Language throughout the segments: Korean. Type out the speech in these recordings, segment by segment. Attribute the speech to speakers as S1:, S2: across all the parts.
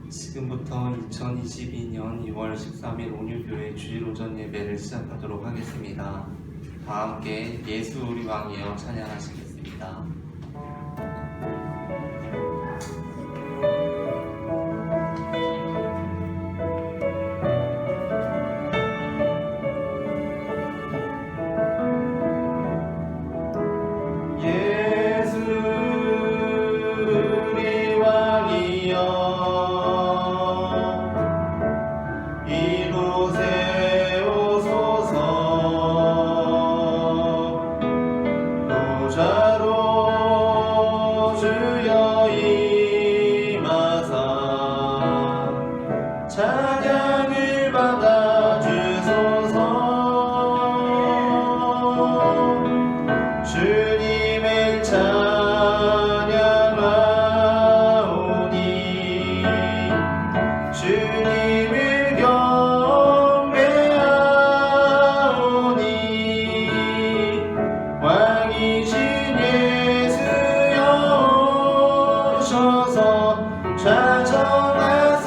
S1: 지금부터 2022년 2월 13일 온유교회 주일 오전 예배를 시작하도록 하겠습니다. 다 함께 예수 우리 왕이여 찬양하시겠습니다.
S2: 찬양을 받아 주소서. 주님을 찬양하오니 주님을 경배하오니 왕이신 예수여 오셔서 좌정하사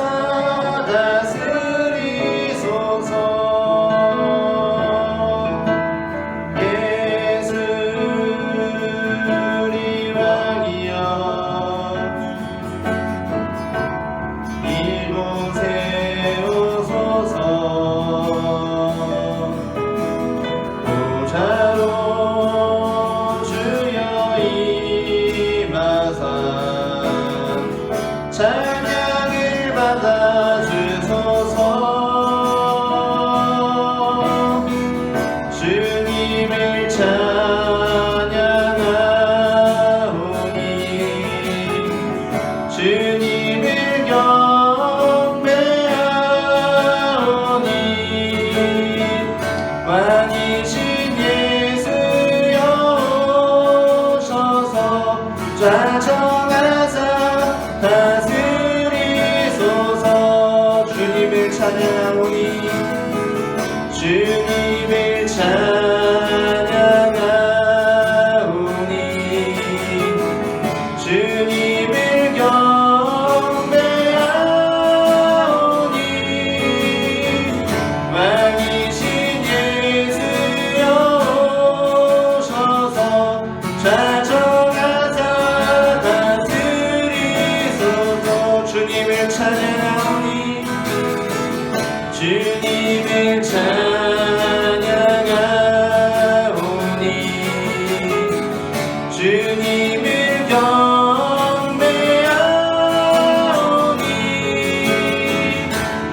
S2: 찬양을 받아 주소서. 주님을 찬양하오니 주님을 경배하오니 왕이신 예수여 오셔서 좌정하사 다스리소서. 주님을 찬양하오니 주님을 찬양하오니 주님을 경배하오니 왕이신 예수여 오셔서 좌정하사 주님을 찬양하오니 주님을 찬양하오니 주님을 경배하오니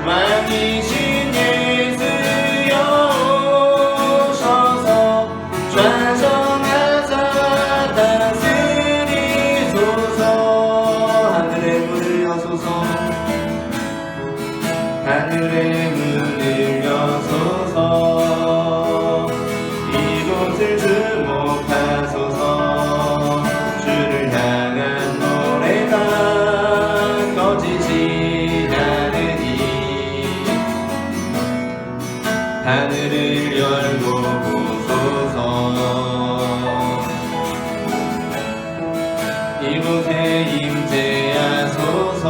S2: 왕이신 예수여 오셔서 좌정하사 다스리소서. 하늘의 문을 여소서. 하늘의 문을 여소서. 이곳을 주목하소서. 주를 향한 노래가 꺼지지 않으니 하늘을 열고 보소서. 이곳에 임재하소서.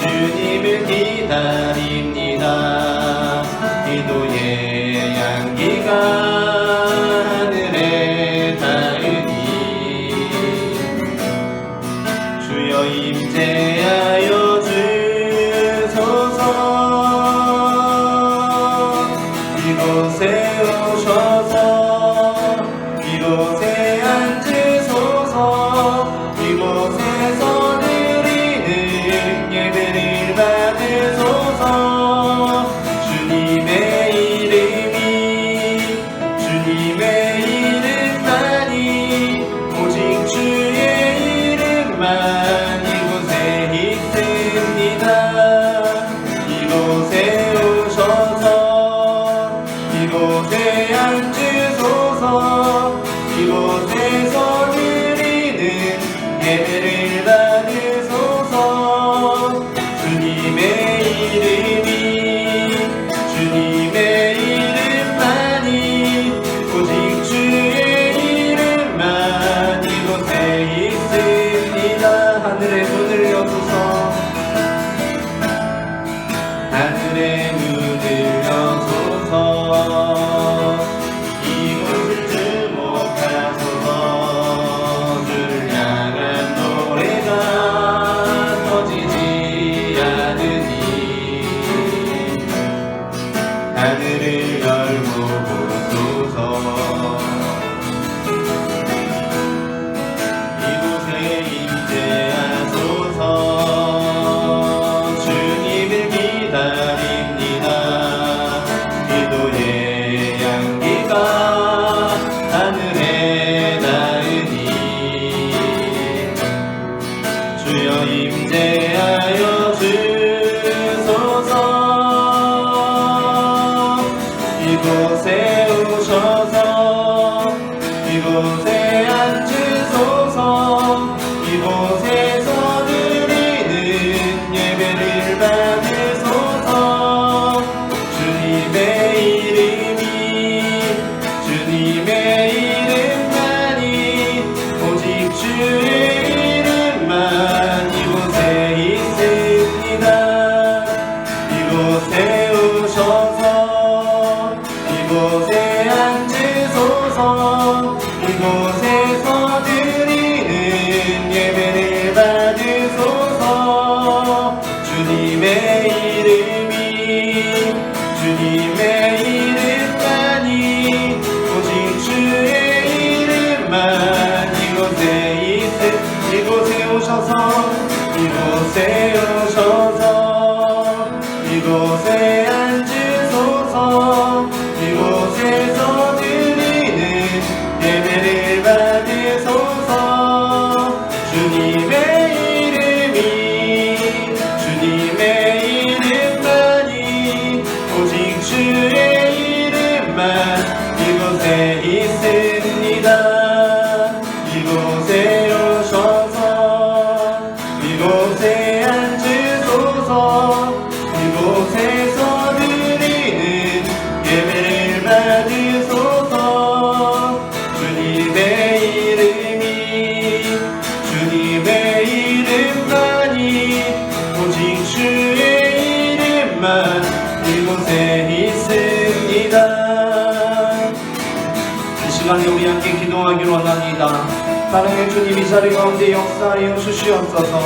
S2: 주님을 기다립니다. 기도의 향기가 하늘에 닿으니 주여 임재하여 주소서. 이곳에 오셔서 이곳에 앉으소서. 이곳에서 드리는 예배를 받으소서. 주님의 이름이 주님의 이름만이 오직 주의 이름만 이곳에 있습니다. 이곳에 오셔서 이곳에 앉으소서. 이곳에서 드리는 예배를 받으소서. 주님의 이름이 주님의 이름만이 오직 주의 이름만 이곳에 있습니다. 하늘의 문을 여소서. 시간에 우리 함께 기도하기로 원합니다. 사랑의 주님, 이 자리 가운데 역사하여 주시옵소서.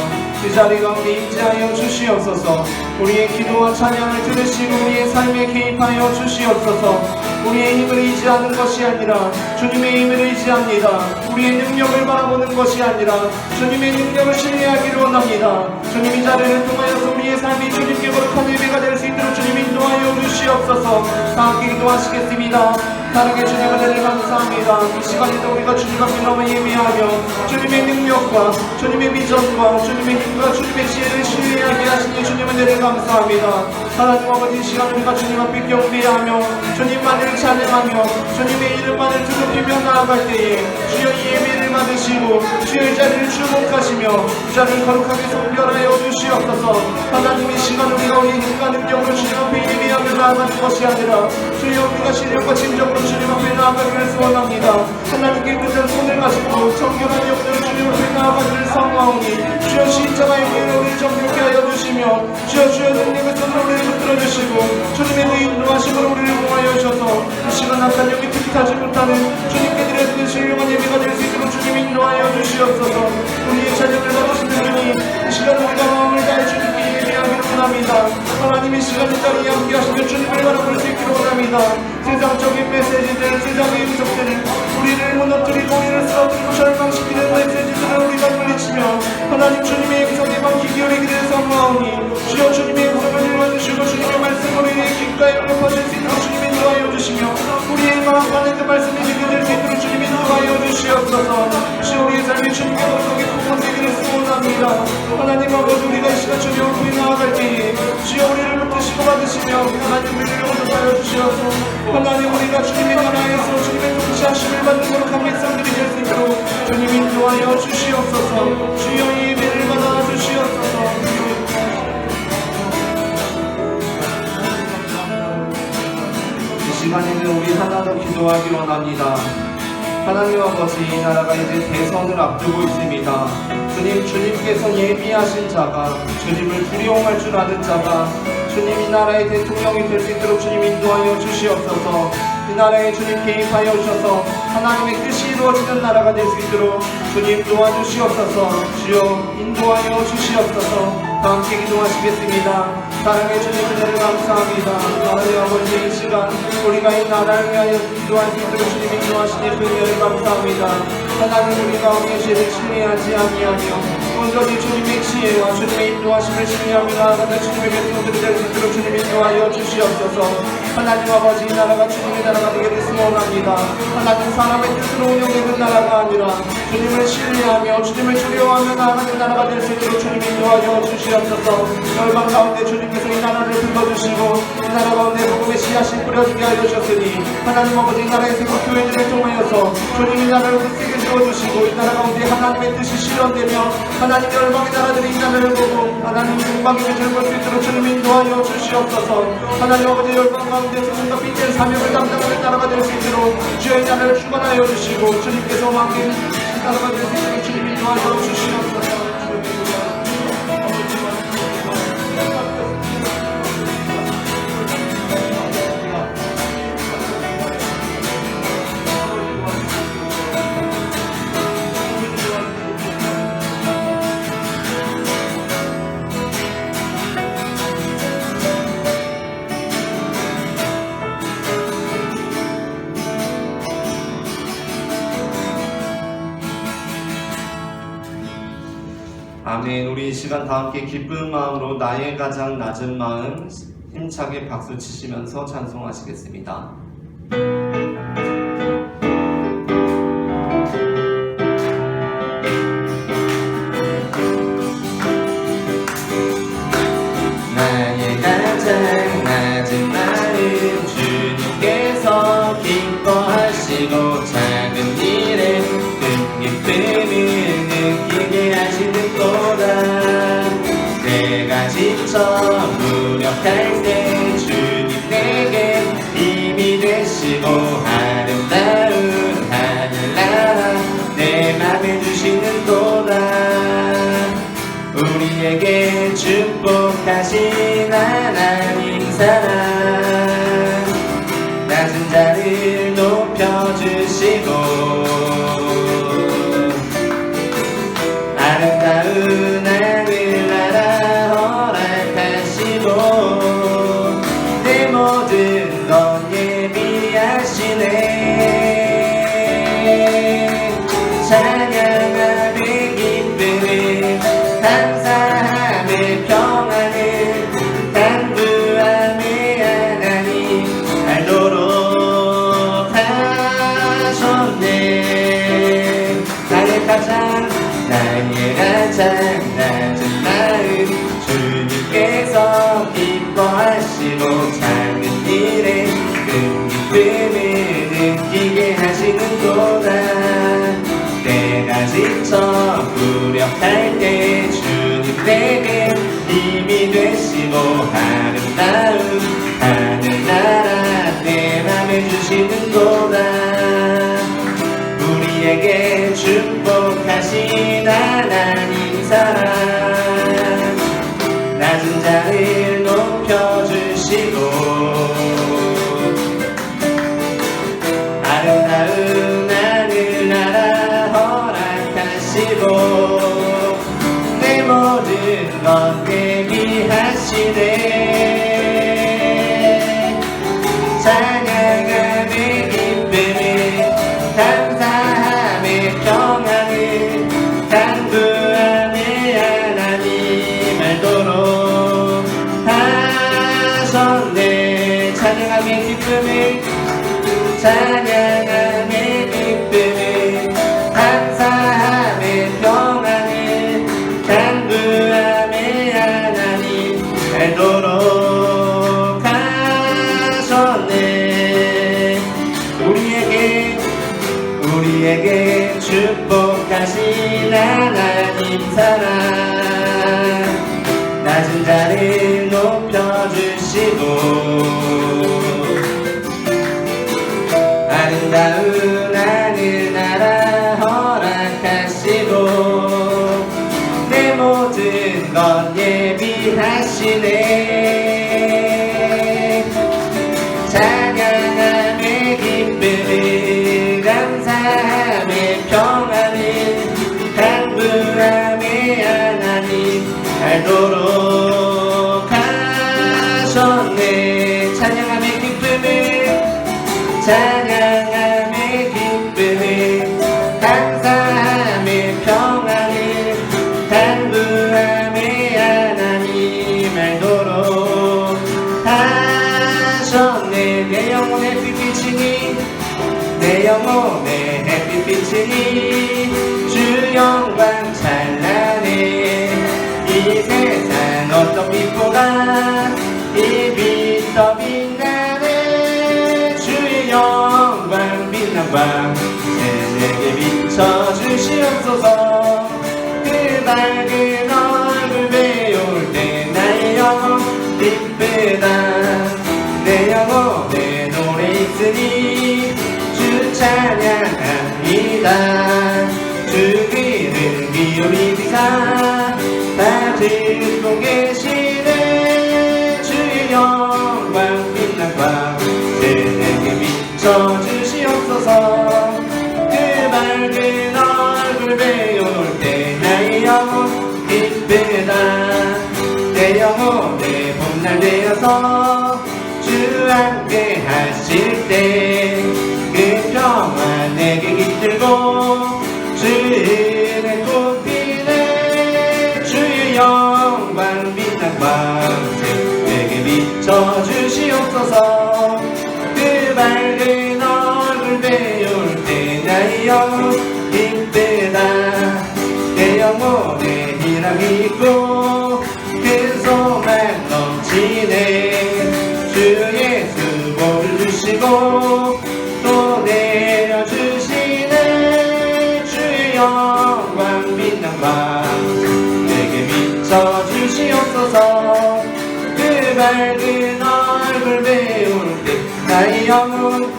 S2: 이 자리 가운데 임재하여 주시옵소서. 우리의 기도와 찬양을 들으시고 우리의 삶에 개입하여 주시옵소서. 우리의 힘을 의지하는 것이 아니라 주님의 힘을 의지합니다. 우리의 능력을 바라보는 것이 아니라 주님의 능력을 신뢰하기로 원합니다. 주님, 이 자리를 통하여서 우리의 삶이 주님께 거룩한 예배가 될 수 있도록 주님 인도하여 주시옵소서. 다 함께 기도하시겠습니다. 사랑의 주님, 은혜를 감사합니다. 이 시간에도 우리가 주님 앞에 나와 예배하며 주님의 능력과 주님의 비전과 주님의 힘과 주님의 지혜를 신뢰하게 하시니 주님 은혜를 감사합니다. 하나님 아버지, 이 시간 우리가 주님 앞에 경배하며 주님만을 찬양하며 주님의 이름만을 두렵히며 나아갈 때에 주여 이 예배를 받으시고 주여 이 자리를 주목하시며 이 자리를 거룩하게 성별하여 주시옵소서. 하나님, 이 시간 우리가 우리의 힘과 능력으로 주님 앞에 예배하며 나아가는 것이 아니라 주여 우리가 실력과 진정으로 주님 앞에 나아가기를 소원합니다. 하나님께 끝은 손을 가지고 정결한 영으로 주님 앞에 나아가기를 사모하오니 주여 십자가의 은혜로 우리를 정결케 하여 주시며 주여 능력의 손으로 우리를 붙들어 주시고 주님의 인도하심으로 우리를 공하여 주셔서 이 시간 약한 영이 틈타지 못하는 주님께 드려지는 신령한 예배가 될 수 있도록 주님 인도하여 주시옵소서. 우리의 찬양을 받으시는 주님, 이 시간 우리가 마음을 다해 주님께 예배하기를 원합니다. 하나님, 이 시간 이 자리에 함께 하시며 주님을 바라볼 수 있기를 원합니다. 세상적인 메시지들, 세상의 음성들을 우리를 무너뜨리고 우리를 쓰러뜨리고 절망시키는 메시지들을 우리가 물리치며 하나님 주님의 음성에만 귀 기울이기를 사모하오니 주여 주님의 음성을 들려주시고 주님의 말씀을 우리의 귓가에 높아질 수 있도록 주님 인도하여 주시며 우리의 마음 안에 그 말씀이 지켜질 수 있도록 주님 인도하여 주시옵소서. 주여 우리의 삶이 주님의 거룩하게 풍성되기를 소원합니다. 하나님 아버지, 우리가 이 시간 주님 앞에 나아갈 때에 주여 우리를 붙드시고 받으시며 하나님 우리를 얻어가여 주시옵소서. 하나님, 우리가 주님의 나라에서 주님의 통치하심을 받는 거룩한 백성들이 될 수 있도록 주님 인도하여 주시옵소서. 주여 예배를 받아 주시옵소서. 이 시간에는 우리 하나 더 기도하기 원합니다. 하나님 아버지, 이 나라가 이제 대선을 앞두고 있습니다. 주님께서 예비하신 자가, 주님을 두려워할 줄 아는 자가 주님 이 나라의 대통령이 될 수 있도록 주님 인도하여 주시옵소서. 이 나라에 주님 개입하여 주셔서 하나님의 뜻이 이루어지는 나라가 될 수 있도록 주님 도와주시옵소서. 주여 인도하여 주시옵소서. 다 함께 기도하시겠습니다. 사랑의 주님 은혜를 감사합니다. 하나님 아버지, 이 시간 우리가 이 나라를 위하여 기도할 수 있도록 주님 인도하시니 그 은혜를 감사합니다. 하나님, 우리가 우리의 죄를 신뢰하지 아니하며 온전히 주님의 지혜와 주님의 인도하심을 신뢰하며 나아가는 주님의 백성들이 될 수 있도록 주님 인도하여 주시옵소서. 하나님 아버지, 이 나라가 주님의 나라가 되기를 소원합니다. 하나님, 사람의 뜻으로 운영되는 나라가 아니라 주님을 신뢰하며 주님을 두려워하며 나아가는 나라가 될 수 있도록 주님 인도하여 주시옵소서. 열방 가운데 주님께서 이 나라를 불러주시고 이 나라 가운데 복음의 씨앗이 뿌려지게 하여 주셨으니 하나님 아버지, 이 나라의 세국 교회들을 통하여서 주님 이 나라를 굳세게 세워주시고 이 나라 가운데 하나님의 뜻이 실현되며 하나님 열방의 나라들이 이 나라를 보고 하나님 영광의 빛을 볼 수 있도록 주님 인도하여 주시옵소서. 하나님 아버지, 열방 가운데 주님과 빛된 사명을 담당하는 나라가 될 수 있도록 주의 나라를 축원하여 주시고 주님께서 왕의 나라가 될 수 있도록 주님 인도하여 주시옵소서. 아멘. 우리 이 시간 다 함께 기쁜 마음으로 나의 가장 낮은 마음 힘차게 박수 치시면서 찬송하시겠습니다. 나의 가장 낮은 마음 주님께서 기뻐하시고 작은 일에 큰 기쁨을 느끼게 하시는도다. 내가 지쳐 무력할 때 주님 내게 힘이 되시고 아름다운 하늘나라 내 맘을 주시는도다. 우리에게 축복하신 하나님 사랑 낮은 자를 높여주시고 왕이 되시고 아름다운 하늘나라 내 맘에 주시는도다. 우리에게 축복하신 하나님 사랑 낮은 자를 높여주시고 아름다운 하늘나라 허락하시고 내 모든 것 예비하시네. 찬양함의 기쁨을 감사함의 평안을 간구함의 하나님 알도록 하셨네. 찬양함의 기쁨을 찬양함의 기쁨을 감사함의 평안을 간구함의 하나님 알도록 하셨네. 우리에게 축복하신 하나님 사랑 낮은 자를 높여주시고 아름다운 하늘나라 허락하시고 내 모든 것 예비하시네. 찬양함의 기쁨을 감사함의 평안을 간구함의 하나님 알도록 하셨네. 찬양함의 기쁨을 찬양함의 기쁨을 감사함의 평안을 간구함의 하나님 알도록 하셨네. 내 영혼의 햇빛이니 내 영혼의 햇빛이니 주 영광 찬란해. 이 세상 어떤 빛보다 이 빛 더 빛나네. 주의 영광 빛난 밤 내게 비춰주시옵소서. 그 밝은 얼굴 배울 때 나의 영혼 기쁘다. 내 영혼에 노래 있으니 주 찬양합니다. 주 귀를 기울이시사 다 듣고 계시네. 주의 영광 빛난 밤 내게 비춰주시옵소서. 그 밝은 얼굴 배울 때 나의 영혼 기쁘다. 내 영혼의 봄날 되어서 주 함께 하실 때 그 평화 내게 깃들고 주의 꽃피네. 주의 영광 빛난 밤새 내게 비춰주시옵소서. 그 밝은 얼굴 배울 때 나의 영혼 기쁘다. 내 영혼에 희락이 있고 그 소망 넘치네. 주 예수 복을 주시고 또 내려주시네. 주의 영광 빛난 밤 내게 비춰주시옵소서. 그 밝은 얼굴 배울 때 나의 영혼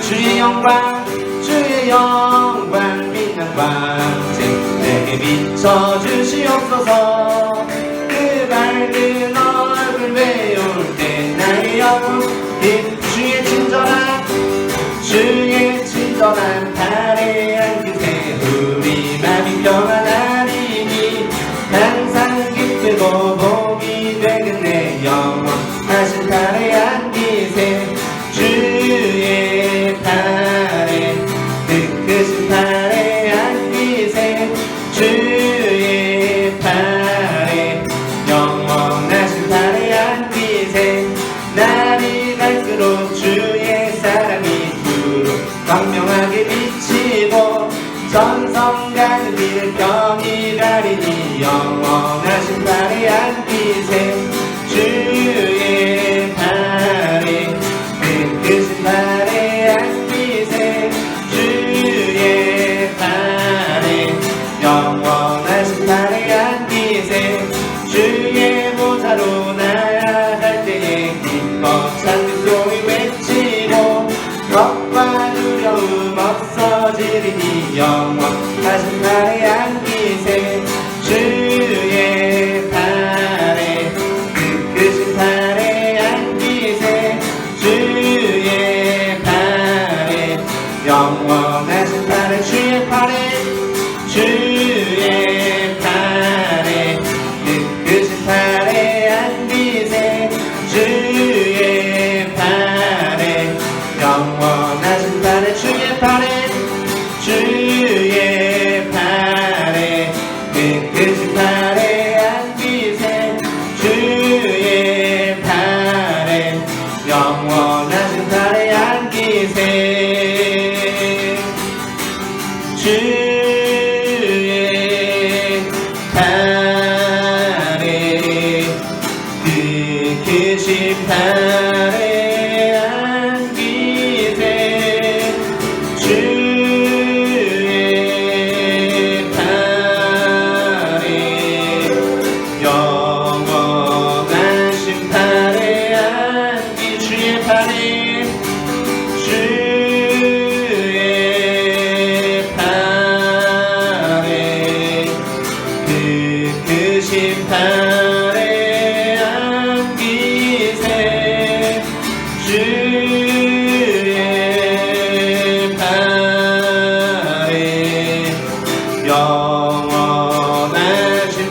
S2: 주의 영광 빛난 밤새 내게 비춰주시옵소서. 그 밝은 얼굴 배울 때 나의 영혼 주의 친절한 발에 앉으세. 우리 맘이 평안하리니 항상 기쁘고 복이 되겠네. 영원하신 발에 앉으세. 주의 발에 크신 발에 앉으세. 주의 발에 영원하신 발에 앉으세. 날이 갈수록 주의 사랑이 두루 광명하게 비치고 전성 가는 길 병이 가리니 영원하신 발에 앉으세. 주의 발에 크신 발에 앉으세. 주의 발에 영원하신 발에 앉으세. 주의 보좌 팔에 안기세 주의 팔에 영원하신 팔에 안기 주의 팔에 주의 팔에 그 크신 팔에 안기세 주의 팔에 영원하신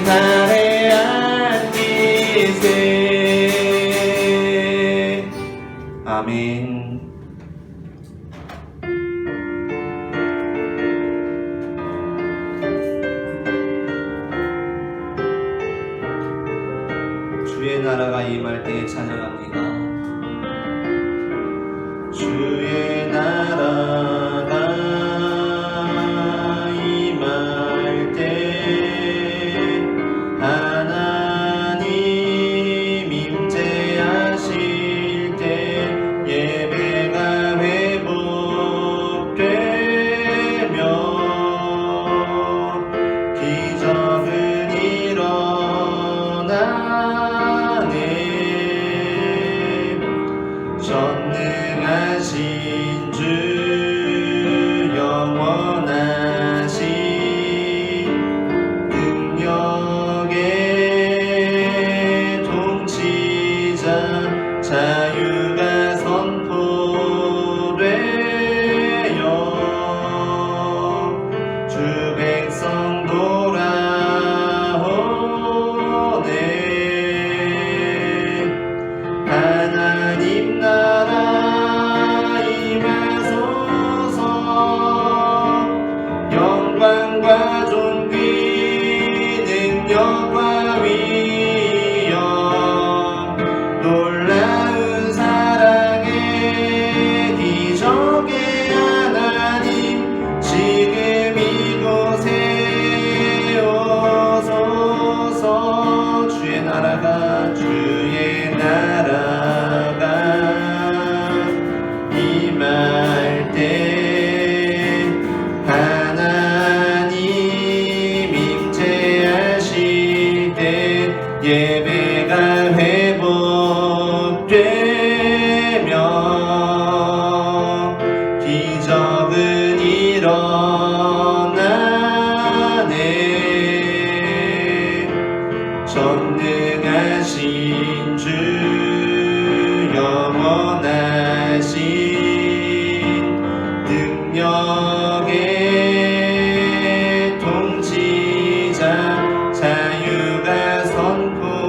S2: 팔에 안기세. 아멘. 주의 나라가 임할 때에 찬양합니다. 주의 나라가 임할 때 하나님 임재하실 때 예배가 회복되며 기적은 일어나네. 전능하신 주 영원하신 능력의 통치자 자유가 선포되어 주 백성 돌아오네. 하나님 나라 임하소서. 영광과 존귀 능력과 위엄 놀라운 사랑의 기적의 하나님 지금 이곳에 오소서. 주의 나라가 임할 때 하나님 임재하실 때 예배가 회복되며 기적은 일어나네. 전능하신 주 영원하신 능력의 통치자 자유가 선포되어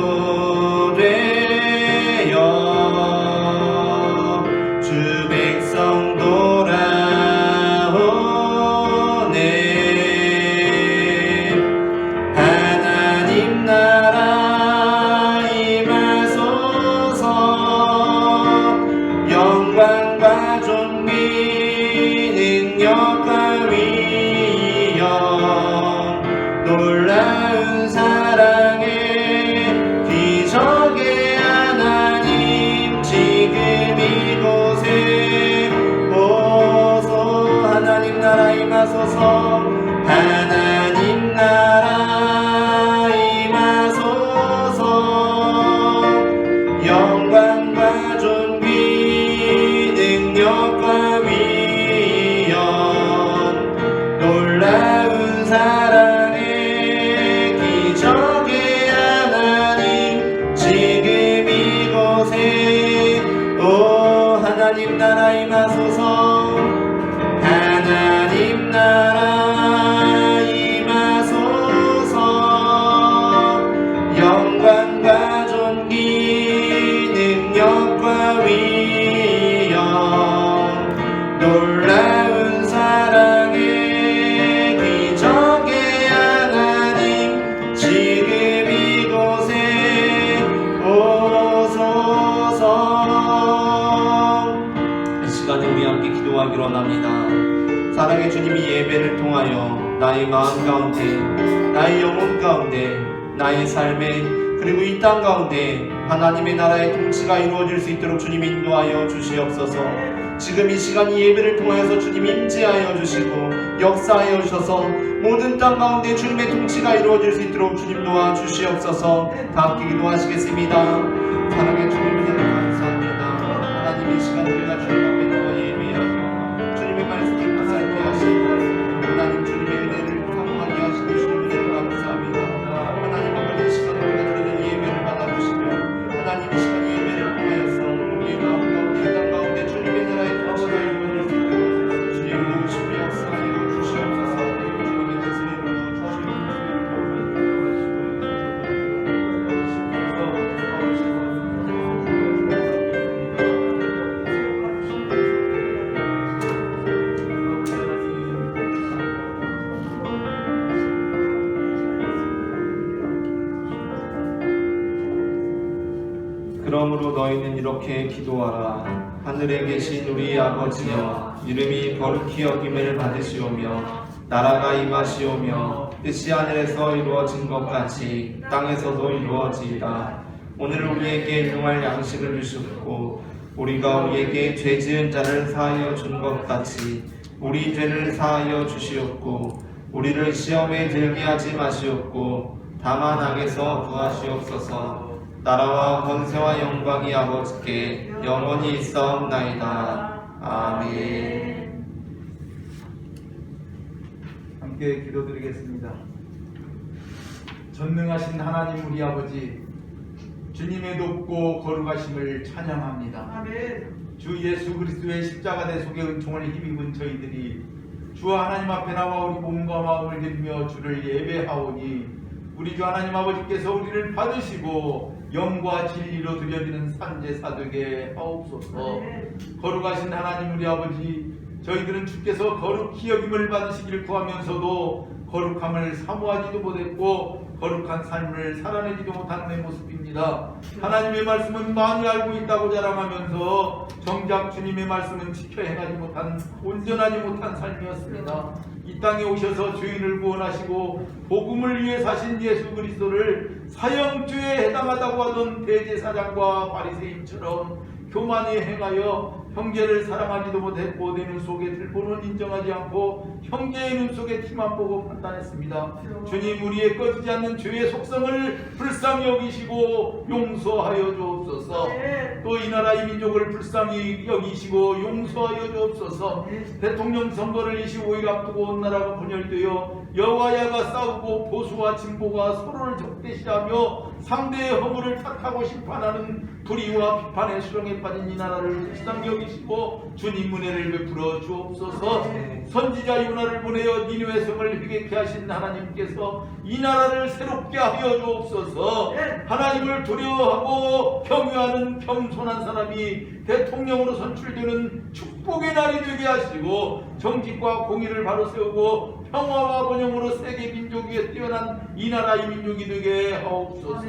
S2: 주 백성 돌아오네. 하나님 나라 임하소서. 영광과 존귀 능력과 위엄 놀라운 사랑의 기적의 하나님 지금 이곳에 오소. 하나님 나라 임하소서. 하나님 나라 임하소서. 영광과 존귀 능력과 위엄 놀라운 사랑의 기적의 하나님 지금 이곳에 오. 하나님 나라 임하소서. 하나님 나라 임하소서. 영광과 존귀 능력과 위엄 놀라운 사랑의 기적의 하나님 지금 이곳에 오소서. 이 시간에 우리 함께 기도하기로 합니다. 사랑의 주님이 예배를 통하여 나의 마음 가운데 나의 영혼 가운데 나의 삶에 그리고 이 땅 가운데 하나님의 나라의 통치가 이루어질 수 있도록 주님 인도하여 주시옵소서. 지금 이 시간 이 예배를 통하여서 주님 임재하여 주시고 역사하여 주셔서 모든 땅 가운데 주님의 통치가 이루어질 수 있도록 주님 도와주시옵소서. 다 함께 기도하시겠습니다. 사랑의 주님 은혜를 감사합니다. 하나님 이 시간 우리가 주님 앞에 나와 예배하며 주님의 말씀을 감사하게 하시고 하나님 주님의 은혜를 사모하게 하시고 주님의 은혜를 감사합니다. 하나님 아버지 이 시간 우리가 드리는 예배를 받아주시며 하나님 이 시간 예배를 통하여서 우리의 마음 가운데 땅 가운데 주님의 나라의 통치가 이루어질 수 있도록 주님 누구시며 역사하여 주시옵소서. 주님의 뜻을 이루어 그러므로 너희는 이렇게 기도하라. 하늘에 계신 우리 아버지여, 이름이 거룩히 여김을 받으시오며 나라가 임하시오며 뜻이 하늘에서 이루어진 것 같이 땅에서도 이루어지이다. 오늘 우리에게 일용할 양식을 주셨고 우리가 우리에게 죄 지은 자를 사하여 준 것 같이 우리 죄를 사하여 주시옵고 우리를 시험에 들게 하지 마시옵고 다만 악에서 구하시옵소서. 나라와 권세와 영광이 아버지께 영원히 있사옵나이다. 아멘.
S3: 함께 기도드리겠습니다. 전능하신 하나님 우리 아버지, 주님의 높고 거룩하심을 찬양합니다.
S4: 아멘.
S3: 주 예수 그리스도의 십자가 대속의 은총을 힘입은 저희들이 주 하나님 앞에 나와 우리 몸과 마음을 들며 주를 예배하오니 우리 주 하나님 아버지께서 우리를 받으시고 영과 진리로 드려지는 산제사 되게 하옵소서. 거룩하신 하나님 우리 아버지, 저희들은 주께서 거룩히 여김을 받으시기를 구하면서도 거룩함을 사모하지도 못했고 거룩한 삶을 살아내지도 못하는 내 모습입니다. 하나님의 말씀은 많이 알고 있다고 자랑하면서 정작 주님의 말씀은 지켜 행하지 못한, 온전하지 못한 삶이었습니다. 이 땅에 오셔서 죄인을 구원하시고 복음을 위해 사신 예수 그리스도를 사형죄에 해당하다고 하던 대제사장과 바리새인처럼 교만히 행하여 형제를 사랑하지도 못했고 내 눈 속에 들보는 인정하지 않고 형제의 눈 속에 티만 보고 판단했습니다. 주님, 우리의 꺼지지 않는 죄의 속성을 불쌍히 여기시고 용서하여 주옵소서. 또 이 나라 이 민족을 불쌍히 여기시고 용서하여 주옵소서. 대통령 선거를 25일 앞두고 온 나라가 분열되어 여와야가 싸우고 보수와 진보가 서로를 적대시하며 상대의 허물을 탓하고 심판하는 불의와 비판의 수렁에 빠진 이 나라를 불쌍히 여기시고 주님 은혜를 베풀어 주옵소서. 선지자 요나를 보내어 니느웨 성을 회개케 하신 하나님께서 이 나라를 새롭게 하여 주옵소서. 하나님을 두려워하고 경유하는 겸손한 사람이 대통령으로 선출되는 축복의 날이 되게 하시고 정직과 공의를 바로 세우고 평화와 번영으로 세계 민족 위에 뛰어난 이 나라 이 민족이 되게 하옵소서.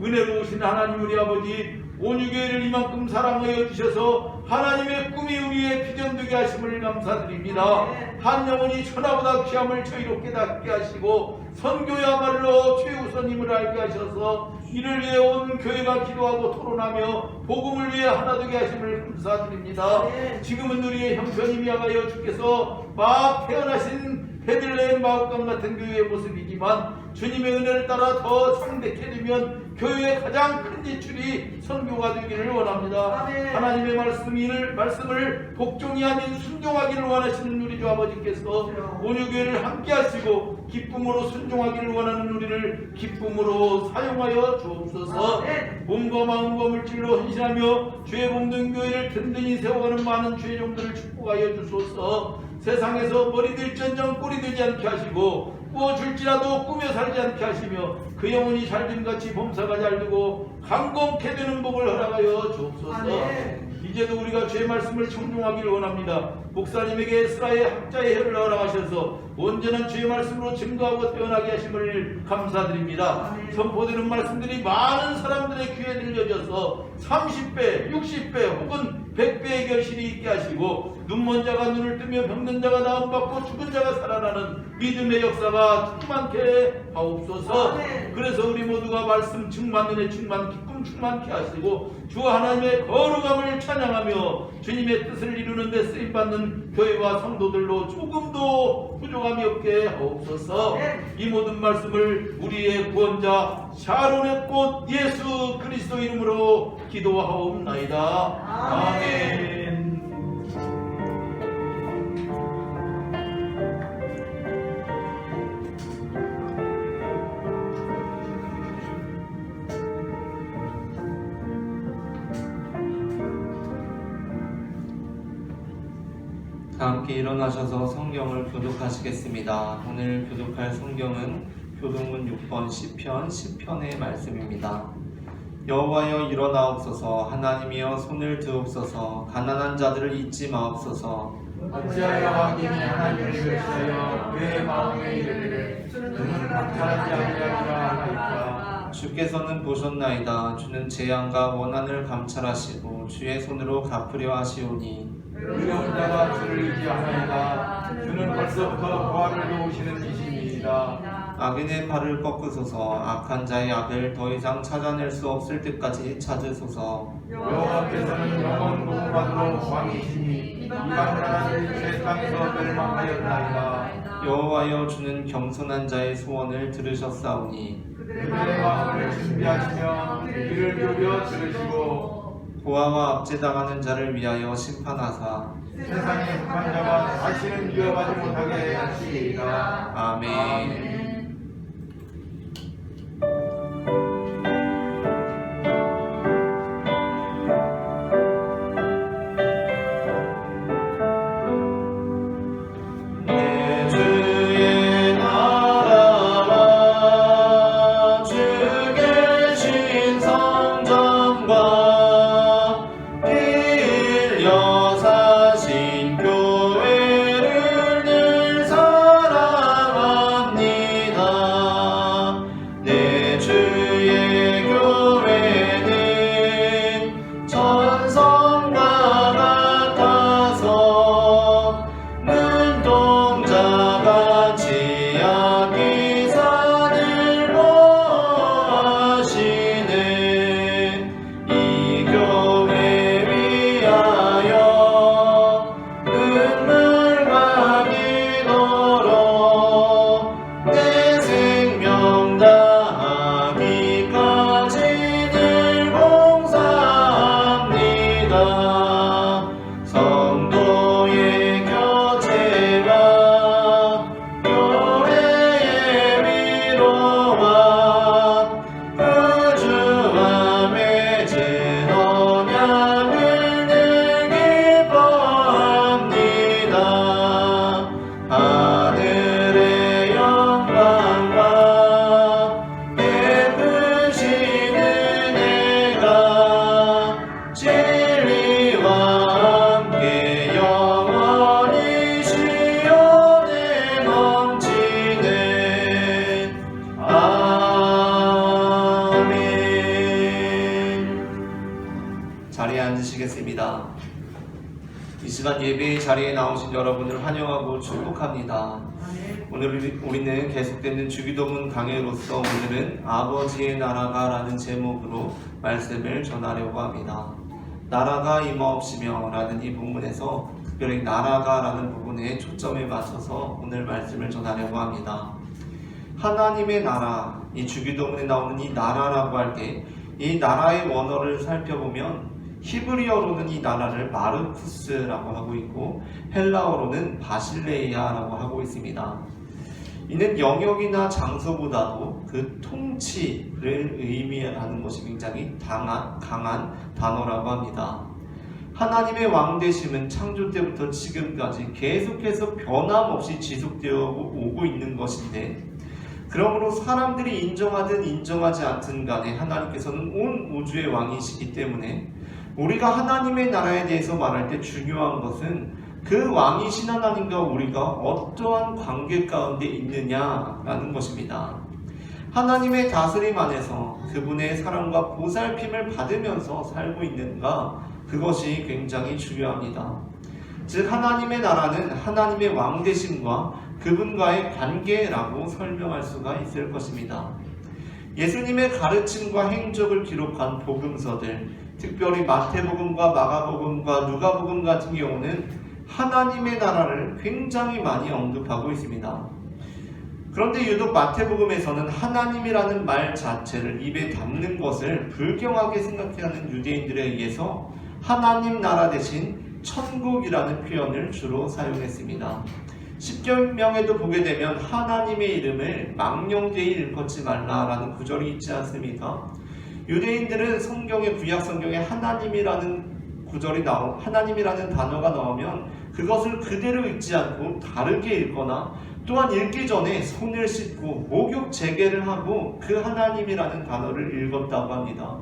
S3: 은혜로우신 하나님 우리 아버지, 온유교회를 이만큼 사랑하여 주셔서 하나님의 꿈이 우리의 비전되게 하심을 감사드립니다. 한 영혼이 천하보다 귀함을 저희로 깨닫게 하시고 선교야말로 최우선임을 알게 하셔서 이를 위해 온 교회가 기도하고 토론하며 복음을 위해 하나 되게 하심을 감사드립니다. 지금은 우리의 형편이 야가여 주께서 막 태어나신 베들레헴 마을강 같은 교회의 모습이지만 주님의 은혜를 따라 더 창대케 되면 교회의 가장 큰 지출이 선교가 되기를 원합니다. 하나님의 말씀을 복종이 아닌 순종하기를 원하시는 우리 주 아버지께서 온유교회를 함께 하시고 기쁨으로 순종하기를 원하는 우리를 기쁨으로 사용하여 주옵소서. 몸과 마음과 물질로 헌신하며 죄 몸된 교회를 든든히 세워가는 많은 죄종들을 축복하여 주소서. 세상에서 머리 될전정 꼴이 되지 않게 하시고 꾸어줄지라도 꾸며 살지 않게 하시며 그 영혼이 잘됨같이 범사가 잘되고 강건케 되는 복을 허락하여 주옵소서. 이제도 우리가 죄 말씀을 청종하기를 원합니다. 목사님에게 에스라의 학자의 혀를 허락하셔서 온전한 죄 말씀으로 증거하고 태어나게 하심을 감사드립니다. 선포되는 말씀들이 많은 사람들의 귀에 들려져서 넘어서 30배, 60배 혹은 100배의 결실이 있게 하시고 눈먼 자가 눈을 뜨며 병든 자가 나음받고 죽은 자가 살아나는 믿음의 역사가 충만케 하옵소서. 그래서 우리 모두가 말씀 충만, 은혜 충만, 기쁨 충만케 하시고 주 하나님의 거룩함을 찬양하며 주님의 뜻을 이루는 데 쓰임받는 교회와 성도들로 조금도 부족함이 없게 하옵소서. 이 모든 말씀을 우리의 구원자 샤론의 꽃 예수 그리스도 이름으로 기도하옵나이다. 아멘.
S1: 다 함께 일어나셔서 성경을 교독하시겠습니다. 오늘 교독할 성경은 교동문 6번 시편 10편의 말씀입니다. 여호와여 일어나옵소서. 하나님이여 손을 드옵소서. 가난한 자들을 잊지 마옵소서.
S3: 어찌하여 왕님이 하나님을 외치하여 그의 마음에 이르기를 그는 감찰하지 아니하리라 하나이까.
S1: 주께서는 보셨나이다. 주는 재앙과 원한을 감찰하시고 주의 손으로 갚으려 하시오니
S3: 의로운 자가 주를 의지하나이다. 주는 벌써부터 보화를 놓으시는 이심이니이다.
S1: 악인의 발을 꺾으소서. 악한 자의 악을 더 이상 찾아낼 수 없을 때까지 찾으소서.
S3: 여호와께서는 영원 복음받으러 왕이시니 이방 나라는 새 땅에서 멸망하였나이다.
S1: 여호와여 주는 겸손한 자의 소원을 들으셨사오니
S3: 그들의 마음을 준비하시며 귀를 기울여 들으시고
S1: 고아와 압제당하는 자를 위하여 심판하사
S3: 세상의 북한 자가 다시는 위협하지 못하게 하시리이다.
S1: 아멘. 내 주의 나라와 주 계신 성전과 빌려 사신 교회를 늘 사랑합니다. 내 주의 교회는 전성과 같아서 눈동자같이 악이 산을 보하시네. 이 교회 위하여 눈물과 기도로 내 생명 다하기까지 늘 봉사합니다. 성도의 교제와 교회의 위로와 구주와 맺은 언약을 늘 기뻐합니다. 하늘의 영광과 베푸신 은혜가 진리와 함께 영원히 시온에 넘치네. 아멘. 자리에 앉으시겠습니다. 이 시간 예배의 자리에 나오신 여러분을 환영하고 축복합니다. 오늘 우리는 계속되는 주기도문 강해로서 오늘은 아버지의 나라가 라는 제목으로 말씀을 전하려고 합니다. 나라가 임하옵시며 라는 이 본문에서 특별히 나라가 라는 부분에 초점을 맞춰서 오늘 말씀을 전하려고 합니다. 하나님의 나라, 이 주기도문에 나오는 이 나라라고 할 때 이 나라의 원어를 살펴보면 히브리어로는 이 나라를 마르쿠스라고 하고 있고 헬라어로는 바실레이아라고 하고 있습니다. 이는 영역이나 장소보다도 그 통치를 의미하는 것이 굉장히 강한 단어라고 합니다. 하나님의 왕되심은 창조 때부터 지금까지 계속해서 변함없이 지속되어 오고 있는 것인데, 그러므로 사람들이 인정하든 인정하지 않든 간에 하나님께서는 온 우주의 왕이시기 때문에 우리가 하나님의 나라에 대해서 말할 때 중요한 것은 그 왕이신 하나님과 우리가 어떠한 관계 가운데 있느냐라는 것입니다. 하나님의 다스림 안에서 그분의 사랑과 보살핌을 받으면서 살고 있는가, 그것이 굉장히 중요합니다. 즉 하나님의 나라는 하나님의 왕되심과 그분과의 관계라고 설명할 수가 있을 것입니다. 예수님의 가르침과 행적을 기록한 복음서들, 특별히 마태복음과 마가복음과 누가복음 같은 경우는 하나님의 나라를 굉장히 많이 언급하고 있습니다. 그런데 유독 마태복음에서는 하나님이라는 말 자체를 입에 담는 것을 불경하게 생각하는 유대인들에 의해서 하나님 나라 대신 천국이라는 표현을 주로 사용했습니다. 십계명에도 보게 되면 하나님의 이름을 망령되이 일컫지 말라라는 구절이 있지 않습니까? 유대인들은 성경의 구약 성경에 하나님이라는 하나님이라는 단어가 나오면 그것을 그대로 읽지 않고 다르게 읽거나 또한 읽기 전에 손을 씻고 목욕 재개를 하고 그 하나님이라는 단어를 읽었다고 합니다.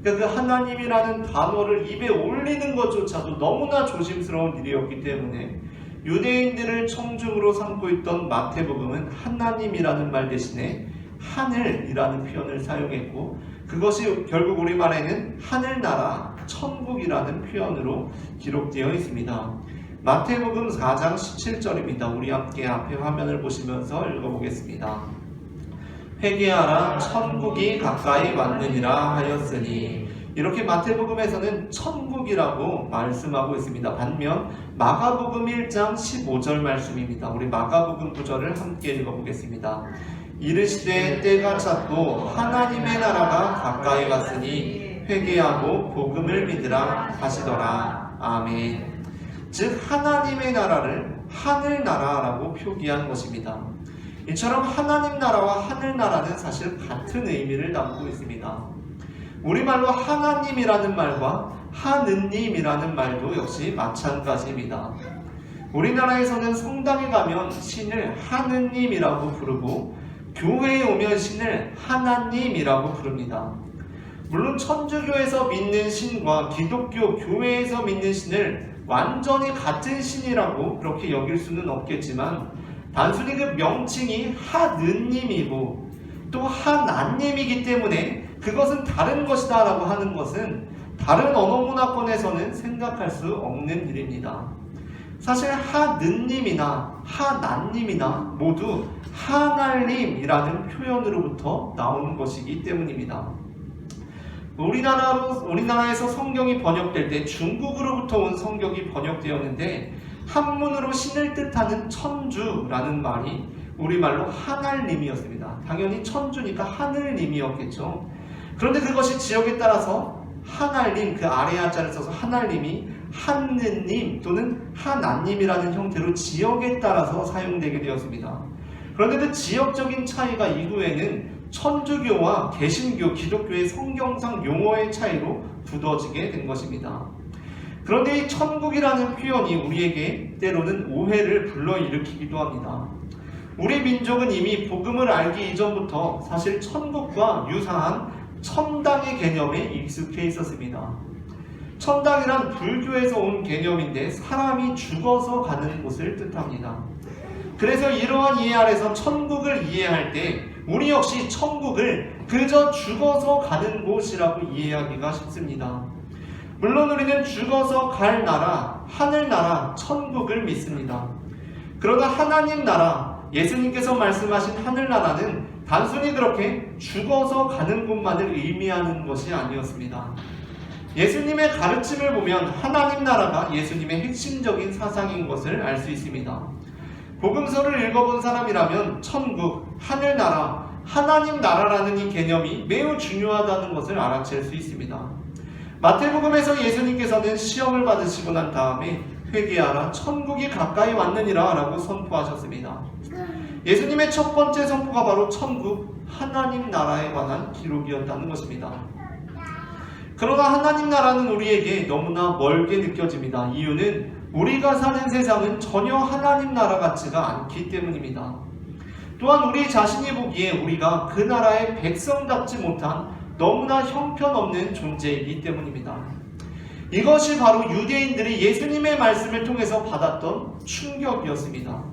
S1: 그러니까 그 하나님이라는 단어를 입에 올리는 것조차도 너무나 조심스러운 일이었기 때문에 유대인들을 청중으로 삼고 있던 마태복음은 하나님이라는 말 대신에 하늘이라는 표현을 사용했고, 그것이 결국 우리말에는 하늘나라, 천국이라는 표현으로 기록되어 있습니다. 마태복음 4장 17절입니다. 우리 함께 앞에 화면을 보시면서 읽어보겠습니다. 회개하라, 천국이 가까이 왔느니라 하였으니. 이렇게 마태복음에서는 천국이라고 말씀하고 있습니다. 반면 마가복음 1장 15절 말씀입니다. 우리 마가복음 9절을 함께 읽어보겠습니다. 이르시되 때가 찼고 하나님의 나라가 가까이 왔으니 회개하고 복음을 믿으라 하시더라. 아멘. 즉 하나님의 나라를 하늘나라라고 표기한 것입니다. 이처럼 하나님 나라와 하늘나라는 사실 같은 의미를 담고 있습니다. 우리말로 하나님이라는 말과 하느님이라는 말도 역시 마찬가지입니다. 우리나라에서는 성당에 가면 신을 하느님이라고 부르고 교회에 오면 신을 하나님이라고 부릅니다. 물론 천주교에서 믿는 신과 기독교 교회에서 믿는 신을 완전히 같은 신이라고 그렇게 여길 수는 없겠지만 단순히 그 명칭이 하느님이고 또 하나님이기 때문에 그것은 다른 것이다 라고 하는 것은 다른 언어 문화권에서는 생각할 수 없는 일입니다. 사실 하느님이나 하나님이나 모두 하날림이라는 표현으로부터 나오는 것이기 때문입니다. 우리나라에서 성경이 번역될 때 중국으로부터 온 성경이 번역되었는데 한문으로 신을 뜻하는 천주라는 말이 우리말로 하날림이었습니다. 당연히 천주니까 하늘님이었겠죠. 그런데 그것이 지역에 따라서 하날림, 그 아래 한자를 써서 하날림이 하느님 또는 하나님이라는 형태로 지역에 따라서 사용되게 되었습니다. 그런데 그 지역적인 차이가 이후에는 천주교와 개신교, 기독교의 성경상 용어의 차이로 굳어지게 된 것입니다. 그런데 이 천국이라는 표현이 우리에게 때로는 오해를 불러일으키기도 합니다. 우리 민족은 이미 복음을 알기 이전부터 사실 천국과 유사한 천당의 개념에 익숙해 있었습니다. 천당이란 불교에서 온 개념인데 사람이 죽어서 가는 곳을 뜻합니다. 그래서 이러한 이해 아래서 천국을 이해할 때 우리 역시 천국을 그저 죽어서 가는 곳이라고 이해하기가 쉽습니다. 물론 우리는 죽어서 갈 나라, 하늘나라, 천국을 믿습니다. 그러나 하나님 나라, 예수님께서 말씀하신 하늘나라는 단순히 그렇게 죽어서 가는 곳만을 의미하는 것이 아니었습니다. 예수님의 가르침을 보면 하나님 나라가 예수님의 핵심적인 사상인 것을 알 수 있습니다. 복음서를 읽어본 사람이라면 천국, 하늘나라, 하나님 나라라는 이 개념이 매우 중요하다는 것을 알아챌 수 있습니다. 마태복음에서 예수님께서는 시험을 받으시고 난 다음에 회개하라, 천국이 가까이 왔느니라 라고 선포하셨습니다. 예수님의 첫 번째 선포가 바로 천국, 하나님 나라에 관한 기록이었다는 것입니다. 그러나 하나님 나라는 우리에게 너무나 멀게 느껴집니다. 이유는 우리가 사는 세상은 전혀 하나님 나라 같지가 않기 때문입니다. 또한 우리 자신이 보기에 우리가 그 나라의 백성답지 못한 너무나 형편없는 존재이기 때문입니다. 이것이 바로 유대인들이 예수님의 말씀을 통해서 받았던 충격이었습니다.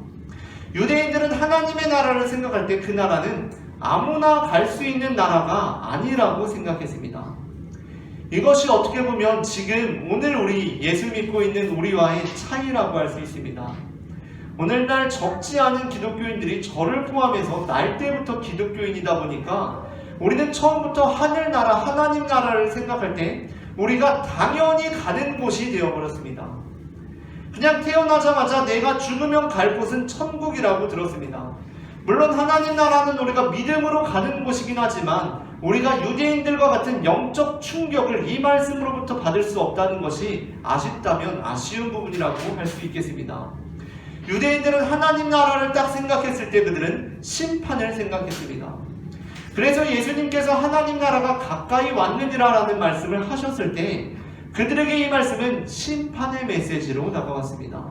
S1: 유대인들은 하나님의 나라를 생각할 때 그 나라는 아무나 갈 수 있는 나라가 아니라고 생각했습니다. 이것이 어떻게 보면 지금 오늘 우리 예수 믿고 있는 우리와의 차이라고 할 수 있습니다. 오늘날 적지 않은 기독교인들이 저를 포함해서 날 때부터 기독교인이다 보니까 우리는 처음부터 하늘나라, 하나님 나라를 생각할 때 우리가 당연히 가는 곳이 되어버렸습니다. 그냥 태어나자마자 내가 죽으면 갈 곳은 천국이라고 들었습니다. 물론 하나님 나라는 우리가 믿음으로 가는 곳이긴 하지만 우리가 유대인들과 같은 영적 충격을 이 말씀으로부터 받을 수 없다는 것이 아쉽다면 아쉬운 부분이라고 할 수 있겠습니다. 유대인들은 하나님 나라를 딱 생각했을 때 그들은 심판을 생각했습니다. 그래서 예수님께서 하나님 나라가 가까이 왔느니라 라는 말씀을 하셨을 때 그들에게 이 말씀은 심판의 메시지로 다가왔습니다.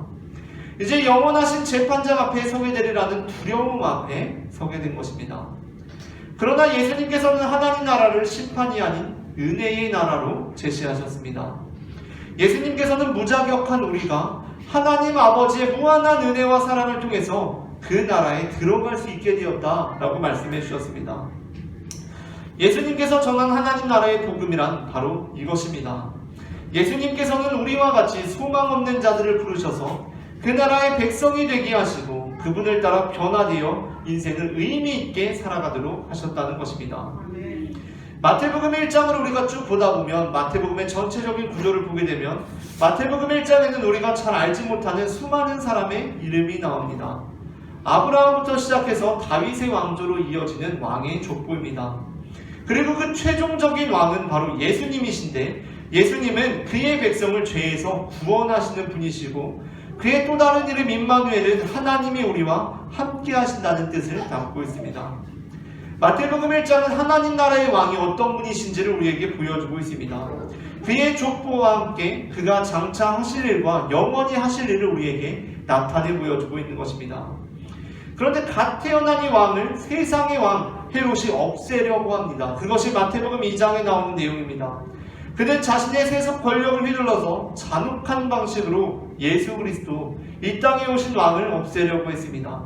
S1: 이제 영원하신 재판장 앞에 서게 되리라는 두려움 앞에 서게 된 것입니다. 그러나 예수님께서는 하나님 나라를 심판이 아닌 은혜의 나라로 제시하셨습니다. 예수님께서는 무자격한 우리가 하나님 아버지의 무한한 은혜와 사랑을 통해서 그 나라에 들어갈 수 있게 되었다라고 말씀해 주셨습니다. 예수님께서 전한 하나님 나라의 복음이란 바로 이것입니다. 예수님께서는 우리와 같이 소망 없는 자들을 부르셔서 그 나라의 백성이 되게 하시고 그분을 따라 변화되어 인생을 의미 있게 살아가도록 하셨다는 것입니다. 마태복음 1장을 우리가 쭉 보다 보면 마태복음의 전체적인 구조를 보게 되면 마태복음 1장에는 우리가 잘 알지 못하는 수많은 사람의 이름이 나옵니다. 아브라함부터 시작해서 다윗의 왕조로 이어지는 왕의 족보입니다. 그리고 그 최종적인 왕은 바로 예수님이신데 예수님은 그의 백성을 죄에서 구원하시는 분이시고 그의 또 다른 이름 임마누엘은 하나님이 우리와 함께 하신다는 뜻을 담고 있습니다. 마태복음 1장은 하나님 나라의 왕이 어떤 분이신지를 우리에게 보여주고 있습니다. 그의 족보와 함께 그가 장차 하실 일과 영원히 하실 일을 우리에게 나타내 보여주고 있는 것입니다. 그런데 갓 태어난 이 왕을 세상의 왕 헤롯이 없애려고 합니다. 그것이 마태복음 2장에 나오는 내용입니다. 그는 자신의 세속 권력을 휘둘러서 잔혹한 방식으로 예수 그리스도 이 땅에 오신 왕을 없애려고 했습니다.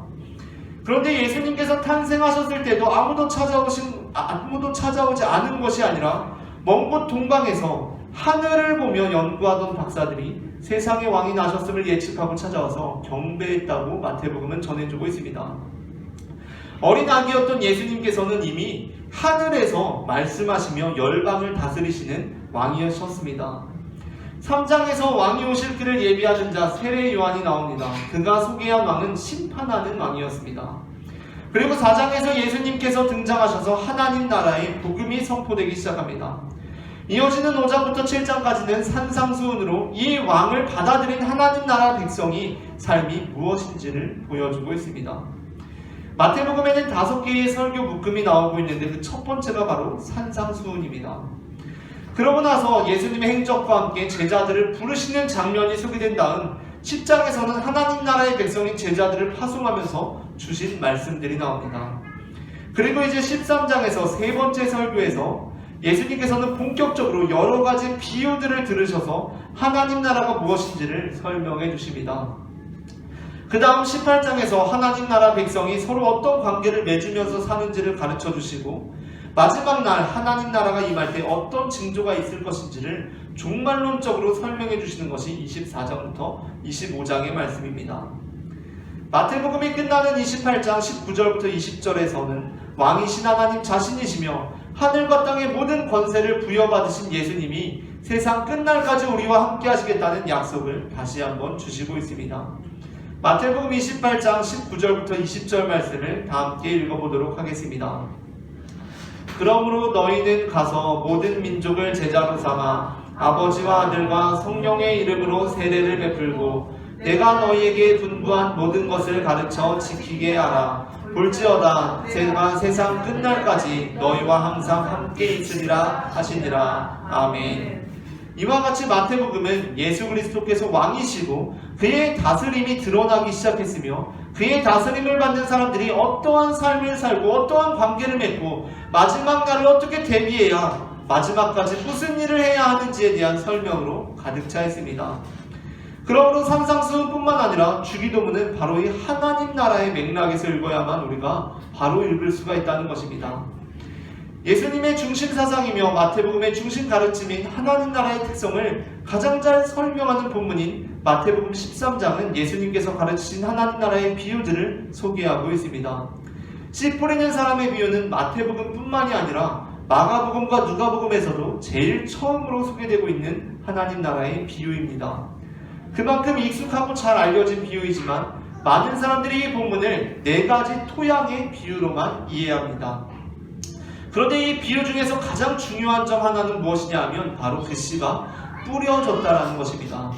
S1: 그런데 예수님께서 탄생하셨을 때도 아무도 찾아오지 않은 것이 아니라 먼 곳 동방에서 하늘을 보며 연구하던 박사들이 세상의 왕이 나셨음을 예측하고 찾아와서 경배했다고 마태복음은 전해주고 있습니다. 어린 아기였던 예수님께서는 이미 하늘에서 말씀하시며 열방을 다스리시는 왕이셨습니다. 3장에서 왕이 오실 그를 예비하는 자 세례 요한이 나옵니다. 그가 소개한 왕은 심판하는 왕이었습니다. 그리고 4장에서 예수님께서 등장하셔서 하나님 나라의 복음이 선포되기 시작합니다. 이어지는 5장부터 7장까지는 산상수훈으로 이 왕을 받아들인 하나님 나라 백성이 삶이 무엇인지를 보여주고 있습니다. 마태복음에는 5개의 설교 묶음이 나오고 있는데 그 첫 번째가 바로 산상수훈입니다. 그러고 나서 예수님의 행적과 함께 제자들을 부르시는 장면이 소개된 다음 10장에서는 하나님 나라의 백성인 제자들을 파송하면서 주신 말씀들이 나옵니다. 그리고 이제 13장에서 세 번째 설교에서 예수님께서는 본격적으로 여러 가지 비유들을 들으셔서 하나님 나라가 무엇인지를 설명해 주십니다. 그 다음 18장에서 하나님 나라 백성이 서로 어떤 관계를 맺으면서 사는지를 가르쳐 주시고 마지막 날 하나님 나라가 임할 때 어떤 징조가 있을 것인지를 종말론적으로 설명해 주시는 것이 24장부터 25장의 말씀입니다. 마태복음이 끝나는 28장 19절부터 20절에서는 왕이신 하나님 자신이시며 하늘과 땅의 모든 권세를 부여받으신 예수님이 세상 끝날까지 우리와 함께 하시겠다는 약속을 다시 한번 주시고 있습니다. 마태복음 28장 19절부터 20절 말씀을 다 함께 읽어보도록 하겠습니다. 그러므로 너희는 가서 모든 민족을 제자로 삼아 아버지와 아들과 성령의 이름으로 세례를 베풀고 내가 너희에게 분부한 모든 것을 가르쳐 지키게 하라. 볼지어다 제가 세상 끝날까지 너희와 항상 함께 있으리라 하시니라. 아멘. 이와 같이 마태복음은 예수 그리스도께서 왕이시고 그의 다스림이 드러나기 시작했으며 그의 다스림을 받는 사람들이 어떠한 삶을 살고 어떠한 관계를 맺고 마지막 날을 어떻게 대비해야 마지막까지 무슨 일을 해야 하는지에 대한 설명으로 가득 차 있습니다. 그러므로 산상수훈뿐만 아니라 주기도문은 바로 이 하나님 나라의 맥락에서 읽어야만 우리가 바로 읽을 수가 있다는 것입니다. 예수님의 중심 사상이며 마태복음의 중심 가르침인 하나님 나라의 특성을 가장 잘 설명하는 본문인 마태복음 13장은 예수님께서 가르치신 하나님 나라의 비유들을 소개하고 있습니다. 씨 뿌리는 사람의 비유는 마태복음뿐만이 아니라 마가복음과 누가복음에서도 제일 처음으로 소개되고 있는 하나님 나라의 비유입니다. 그만큼 익숙하고 잘 알려진 비유이지만 많은 사람들이 이 본문을 4가지 토양의 비유로만 이해합니다. 그런데 이 비유 중에서 가장 중요한 점 하나는 무엇이냐 하면 바로 그 씨가 뿌려졌다라는 것입니다.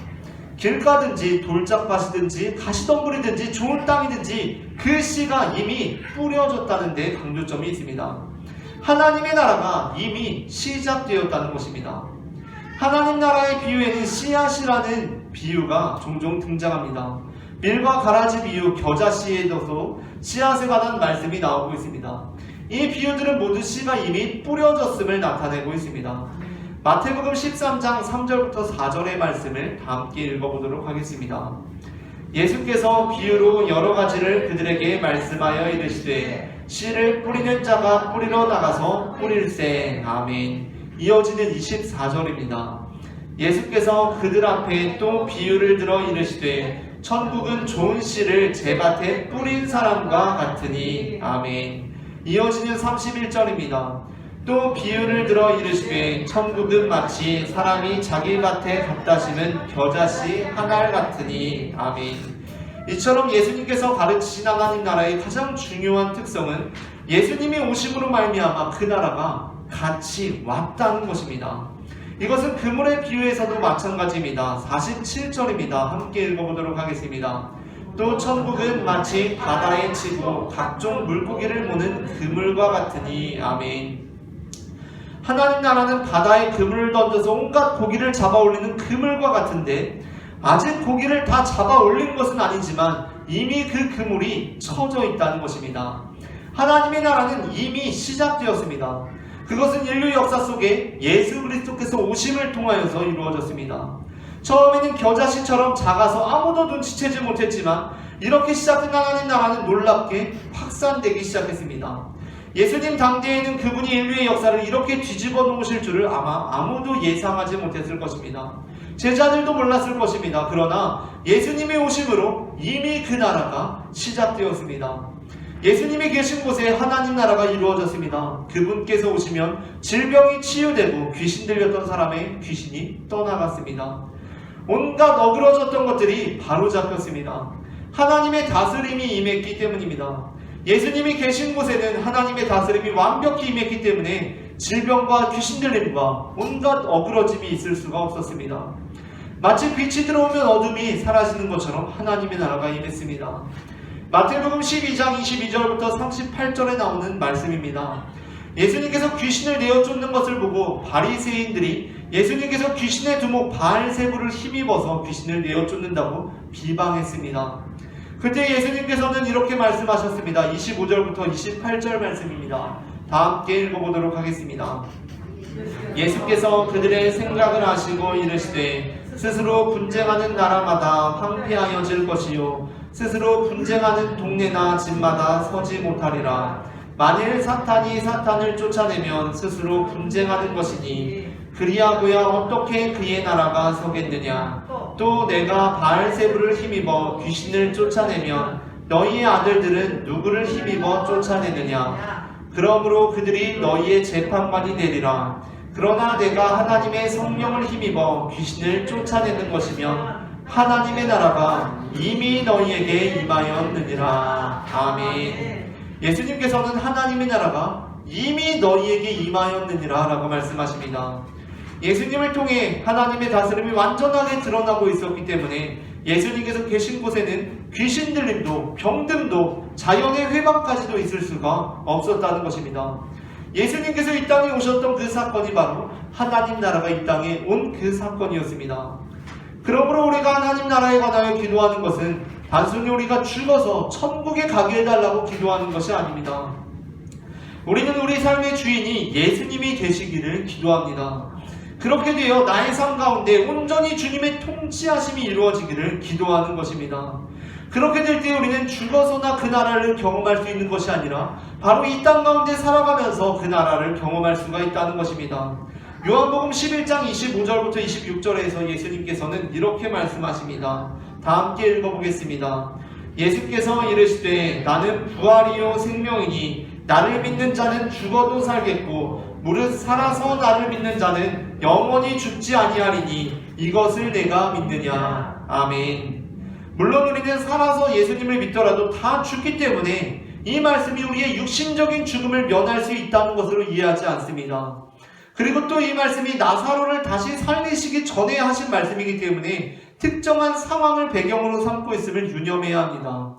S1: 길가든지 돌짝밭이든지 가시덤불이든지 좋은 땅이든지 그 씨가 이미 뿌려졌다는 데 강조점이 있습니다. 하나님의 나라가 이미 시작되었다는 것입니다. 하나님 나라의 비유에는 씨앗이라는 비유가 종종 등장합니다. 밀과 가라지 비유, 겨자씨에도 씨앗에 관한 말씀이 나오고 있습니다. 이 비유들은 모두 씨가 이미 뿌려졌음을 나타내고 있습니다. 마태복음 13장 3절부터 4절의 말씀을 다 함께 읽어보도록 하겠습니다. 예수께서 비유로 여러 가지를 그들에게 말씀하여 이르시되 씨를 뿌리는 자가 뿌리러 나가서 뿌릴세. 아멘. 이어지는 24절입니다. 예수께서 그들 앞에 또 비유를 들어 이르시되 천국은 좋은 씨를 제 밭에 뿌린 사람과 같으니. 아멘. 이어지는 31절입니다. 또 비유를 들어 이르시되 천국은 마치 사람이 자기 밭에 갖다 심은 겨자씨 한 알 같으니. 아멘. 이처럼 예수님께서 가르치신 하나님 나라의 가장 중요한 특성은 예수님이 오심으로 말미암아 그 나라가 같이 왔다는 것입니다. 이것은 그물의 비유에서도 마찬가지입니다. 47절입니다. 함께 읽어보도록 하겠습니다. 또 천국은 마치 바다에 치고 각종 물고기를 모는 그물과 같으니. 아멘. 하나님 나라는 바다에 그물을 던져서 온갖 고기를 잡아 올리는 그물과 같은데 아직 고기를 다 잡아 올린 것은 아니지만 이미 그 그물이 쳐져 있다는 것입니다. 하나님의 나라는 이미 시작되었습니다. 그것은 인류 역사 속에 예수 그리스도께서 오심을 통하여서 이루어졌습니다. 처음에는 겨자씨처럼 작아서 아무도 눈치채지 못했지만 이렇게 시작된 하나님 나라는 놀랍게 확산되기 시작했습니다. 예수님 당대에는 그분이 인류의 역사를 이렇게 뒤집어 놓으실 줄을 아마 아무도 예상하지 못했을 것입니다. 제자들도 몰랐을 것입니다. 그러나 예수님의 오심으로 이미 그 나라가 시작되었습니다. 예수님이 계신 곳에 하나님 나라가 이루어졌습니다. 그분께서 오시면 질병이 치유되고 귀신 들렸던 사람의 귀신이 떠나갔습니다. 온갖 어그러졌던 것들이 바로잡혔습니다. 하나님의 다스림이 임했기 때문입니다. 예수님이 계신 곳에는 하나님의 다스림이 완벽히 임했기 때문에 질병과 귀신 들림과 온갖 어그러짐이 있을 수가 없었습니다. 마치 빛이 들어오면 어둠이 사라지는 것처럼 하나님의 나라가 임했습니다. 마태복음 12장 22절부터 38절에 나오는 말씀입니다. 예수님께서 귀신을 내어 쫓는 것을 보고 바리새인들이 예수님께서 귀신의 두목 바알세불을 힘입어서 귀신을 내어 쫓는다고 비방했습니다. 그때 예수님께서는 이렇게 말씀하셨습니다. 25절부터 28절 말씀입니다. 다 함께 읽어보도록 하겠습니다. 예수께서 그들의 생각을 아시고 이르시되 스스로 분쟁하는 나라마다 황폐하여질 것이요 스스로 분쟁하는 동네나 집마다 서지 못하리라. 만일 사탄이 사탄을 쫓아내면 스스로 분쟁하는 것이니 그리하고야 어떻게 그의 나라가 서겠느냐. 또 내가 바알세불을 힘입어 귀신을 쫓아내면 너희의 아들들은 누구를 힘입어 쫓아내느냐. 그러므로 그들이 너희의 재판관이 되리라. 그러나 내가 하나님의 성령을 힘입어 귀신을 쫓아내는 것이면 하나님의 나라가 이미 너희에게 임하였느니라. 아멘. 예수님께서는 하나님의 나라가 이미 너희에게 임하였느니라 라고 말씀하십니다. 예수님을 통해 하나님의 다스림이 완전하게 드러나고 있었기 때문에 예수님께서 계신 곳에는 귀신 들림도 병듦도 자연의 회방까지도 있을 수가 없었다는 것입니다. 예수님께서 이 땅에 오셨던 그 사건이 바로 하나님 나라가 이 땅에 온 그 사건이었습니다. 그러므로 우리가 하나님 나라에 관하여 기도하는 것은 단순히 우리가 죽어서 천국에 가게 해달라고 기도하는 것이 아닙니다. 우리는 우리 삶의 주인이 예수님이 되시기를 기도합니다. 그렇게 되어 나의 삶 가운데 온전히 주님의 통치하심이 이루어지기를 기도하는 것입니다. 그렇게 될 때 우리는 죽어서나 그 나라를 경험할 수 있는 것이 아니라 바로 이 땅 가운데 살아가면서 그 나라를 경험할 수가 있다는 것입니다. 요한복음 11장 25절부터 26절에서 예수님께서는 이렇게 말씀하십니다. 다 함께 읽어보겠습니다. 예수께서 이르시되 나는 부활이요 생명이니 나를 믿는 자는 죽어도 살겠고 무릇 살아서 나를 믿는 자는 영원히 죽지 아니하리니 이것을 내가 믿느냐. 아멘. 물론 우리는 살아서 예수님을 믿더라도 다 죽기 때문에 이 말씀이 우리의 육신적인 죽음을 면할 수 있다는 것으로 이해하지 않습니다. 그리고 또 이 말씀이 나사로를 다시 살리시기 전에 하신 말씀이기 때문에 특정한 상황을 배경으로 삼고 있음을 유념해야 합니다.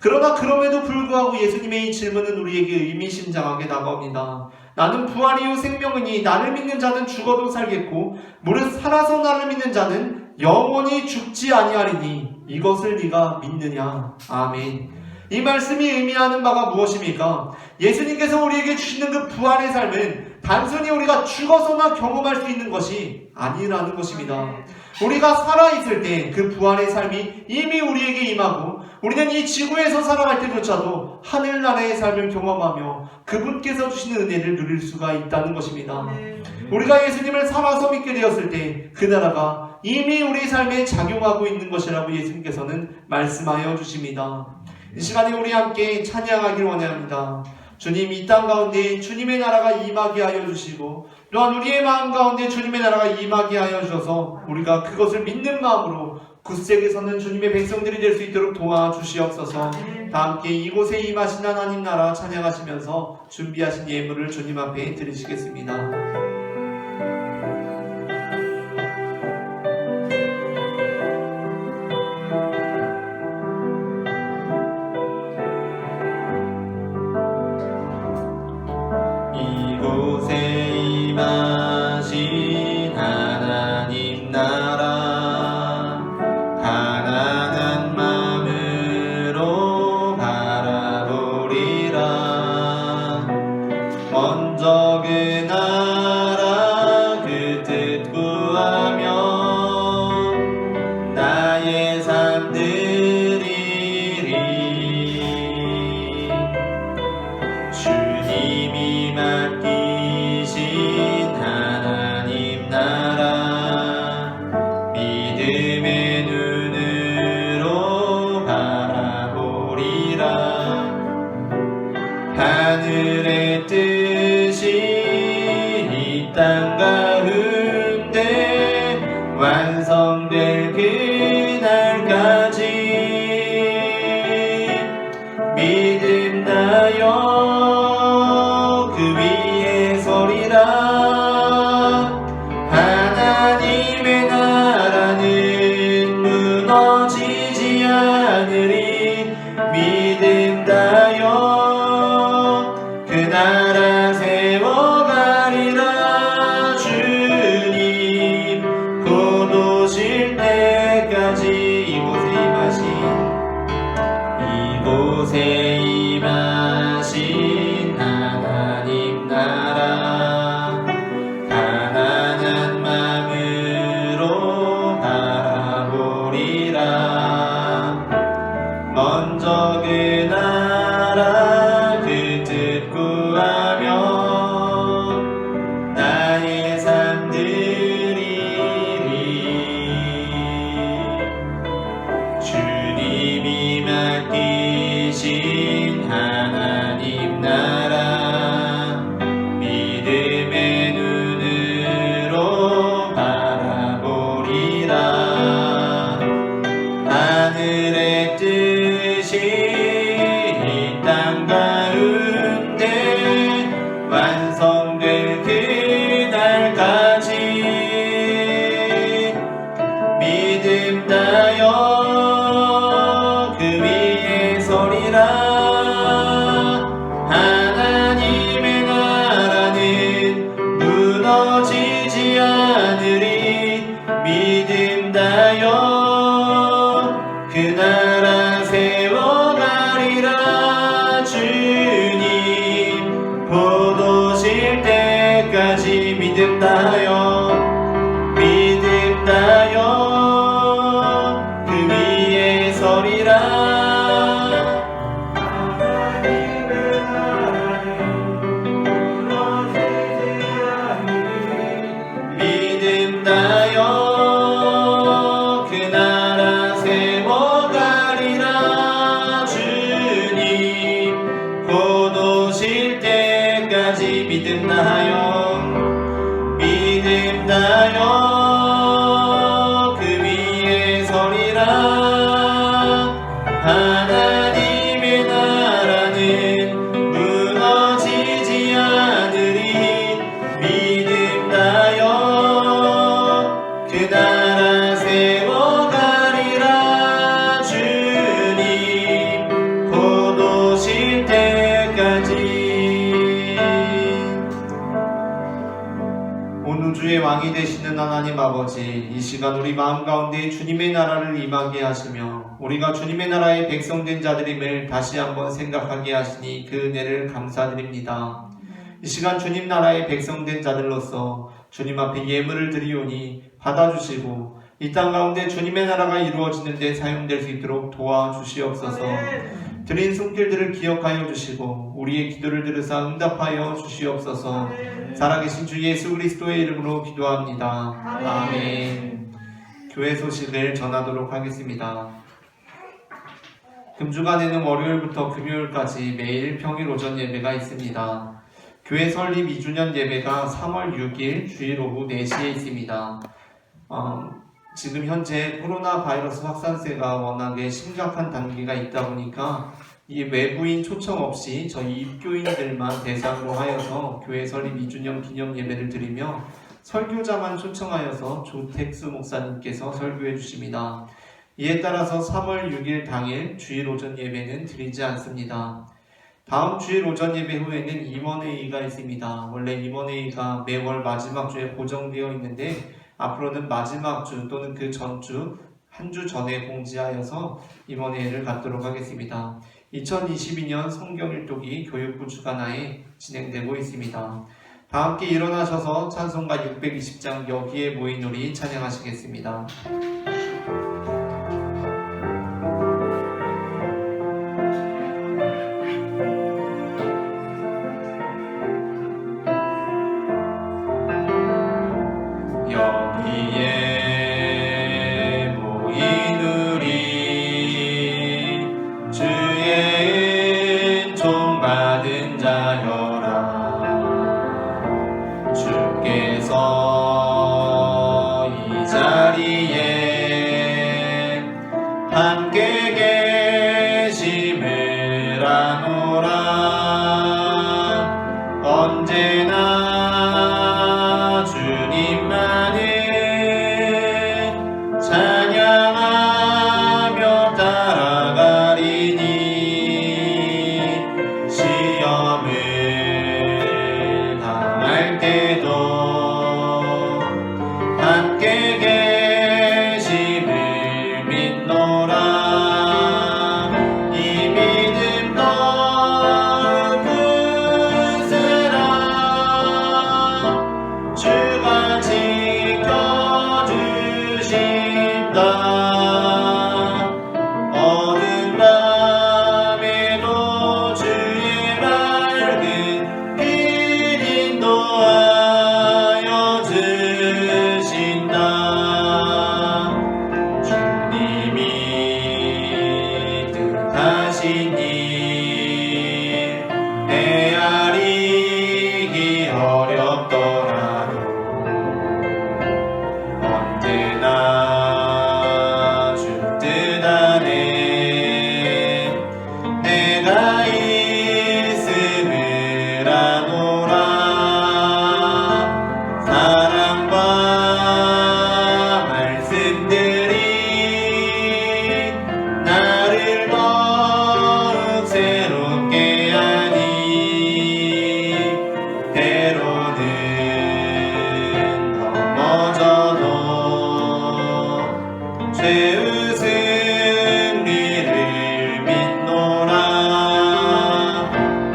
S1: 그러나 그럼에도 불구하고 예수님의 이 질문은 우리에게 의미심장하게 다가옵니다. 나는 부활이요 생명이니 나를 믿는 자는 죽어도 살겠고 무릇 살아서 나를 믿는 자는 영원히 죽지 아니하리니 이것을 네가 믿느냐. 아멘. 이 말씀이 의미하는 바가 무엇입니까? 예수님께서 우리에게 주시는 그 부활의 삶은 단순히 우리가 죽어서나 경험할 수 있는 것이 아니라는 것입니다. 우리가 살아있을 때 그 부활의 삶이 이미 우리에게 임하고 우리는 이 지구에서 살아갈 때조차도 하늘나라의 삶을 경험하며 그분께서 주시는 은혜를 누릴 수가 있다는 것입니다. 우리가 예수님을 살아서 믿게 되었을 때 그 나라가 이미 우리 삶에 작용하고 있는 것이라고 예수님께서는 말씀하여 주십니다. 이 시간에 우리 함께 찬양하길 원합니다. 주님, 이 땅 가운데 주님의 나라가 임하게 하여 주시고 또한 우리의 마음 가운데 주님의 나라가 임하게 하여 주셔서 우리가 그것을 믿는 마음으로 굳세게 서는 주님의 백성들이 될 수 있도록 도와주시옵소서. 다 함께 이곳에 임하신 하나님 나라 찬양하시면서 준비하신 예물을 주님 앞에 드리시겠습니다. 임하신 하나님 나라 가난한 마음으로 바라보리라. 먼저 그 나라 믿음나여 그 위에 서리라. 믿음나여 그 나라 세워가리라. 주님 곧 오실 때까지 믿음나여 믿음나여 그 위에 서리라. 하나님의 나라는 무너지지 않으리. 믿음나여 그 나라 세워가리라. 주님 곧 오실 때까지. 온 우주의 왕이 되시는 하나님 아버지, 이 시간 우리 마음 가운데 주님의 나라를 임하게 하시며 우리가 주님의 나라의 백성된 자들임을 다시 한번 생각하게 하시니 그 은혜를 감사드립니다. 이 시간 주님 나라의 백성된 자들로서 주님 앞에 예물을 드리오니 받아주시고 이 땅 가운데 주님의 나라가 이루어지는 데 사용될 수 있도록 도와주시옵소서. 드린 손길들을 기억하여 주시고 우리의 기도를 들으사 응답하여 주시옵소서. 살아계신 주 예수 그리스도의 이름으로 기도합니다. 아멘. 교회 소식을 전하도록 하겠습니다. 금주간에는 월요일부터 금요일까지 매일 평일 오전 예배가 있습니다. 교회 설립 2주년 예배가 3월 6일 주일 오후 4시에 있습니다. 지금 현재 코로나 바이러스 확산세가 워낙에 심각한 단계가 있다 보니까 이 외부인 초청 없이 저희 입교인들만 대상으로 하여서 교회 설립 2주년 기념 예배를 드리며 설교자만 초청하여서 조택수 목사님께서 설교해 주십니다. 이에 따라서 3월 6일 당일 주일 오전 예배는 드리지 않습니다. 다음 주일 오전 예배 후에는 임원회의가 있습니다. 원래 임원회의가 매월 마지막 주에 고정되어 있는데 앞으로는 마지막 주 또는 그 전주 한 주 전에 공지하여서 임원회의를 갖도록 하겠습니다. 2022년 성경일독이 교육부 주관하에 진행되고 있습니다. 다 함께 일어나셔서 찬송가 620장 여기에 모인 우리 찬양하시겠습니다. 여기에 모인 우리 주의 은총 받은 자여라. 주께서 이 자리에 함께 계심을 아노라. 언제나 주님만을 찬양하며 따라가리니. 시험을 당할 때도 함께 계심을 믿노라. 이 믿음 더욱 굳으라. 주가 지켜주신다. 어두운 밤에도 주의 밝은 빛 인도하여 주신다. 주님이 뜻하신 일 헤아리기 어렵더라도 언제나 주 뜻 안에 내가 있음을 아노라. 사랑과 말씀들이 나를 더욱 새롭게 하니. 때로는 넘어져도 죄의 승리를 믿노라.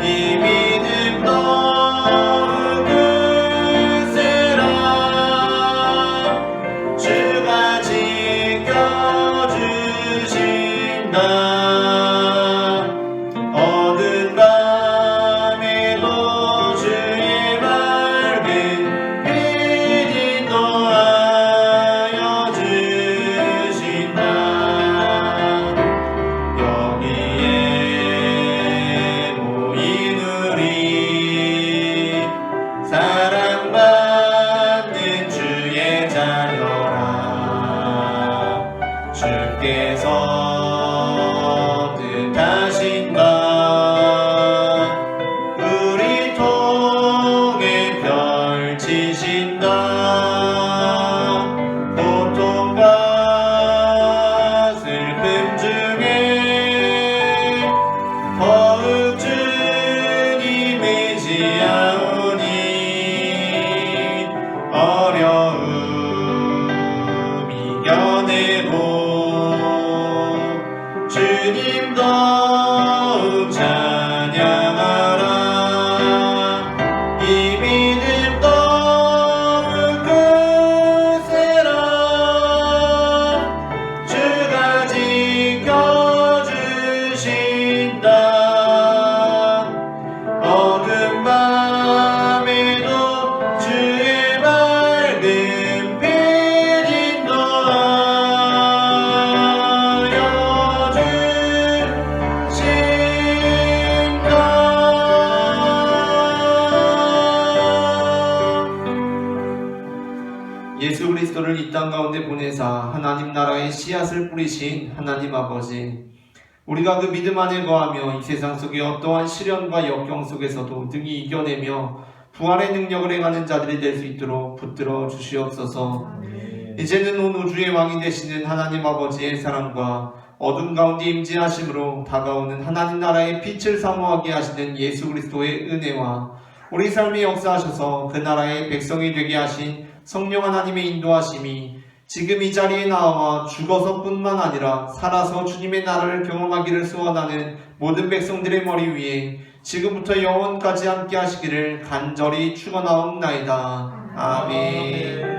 S1: 이 믿음 더욱 굳으라. 주가 주께서 뜻하신다 우리 통해 펼치신다 고통과 슬픔 중에 더욱 주님 의지하오니 어려움 이겨내고 주님 더욱 찬양하라 이 믿음 더욱 굳세라 주가 지켜주신다 어두운 밤에도 주의 맑은 빛 인도하여 주신다. 예수 그리스도를 이 땅 가운데 보내사 하나님 나라의 씨앗을 뿌리신 하나님 아버지, 우리가 그 믿음 안에 거하며 이 세상 속의 어떠한 시련과 역경 속에서도 등이 이겨내며 부활의 능력을 행하는 자들이 될 수 있도록 붙들어 주시옵소서. 이제는 온 우주의 왕이 되시는 하나님 아버지의 사랑과 어둠 가운데 임재하심으로 다가오는 하나님 나라의 빛을 사모하게 하시는 예수 그리스도의 은혜와 우리 삶에 역사하셔서 그 나라의 백성이 되게 하신 성령 하나님의 인도하심이 지금 이 자리에 나와 죽어서뿐만 아니라 살아서 주님의 나라를 경험하기를 소원하는 모든 백성들의 머리 위에 지금부터 영원까지 함께 하시기를 간절히 축원하옵나이다. 아멘.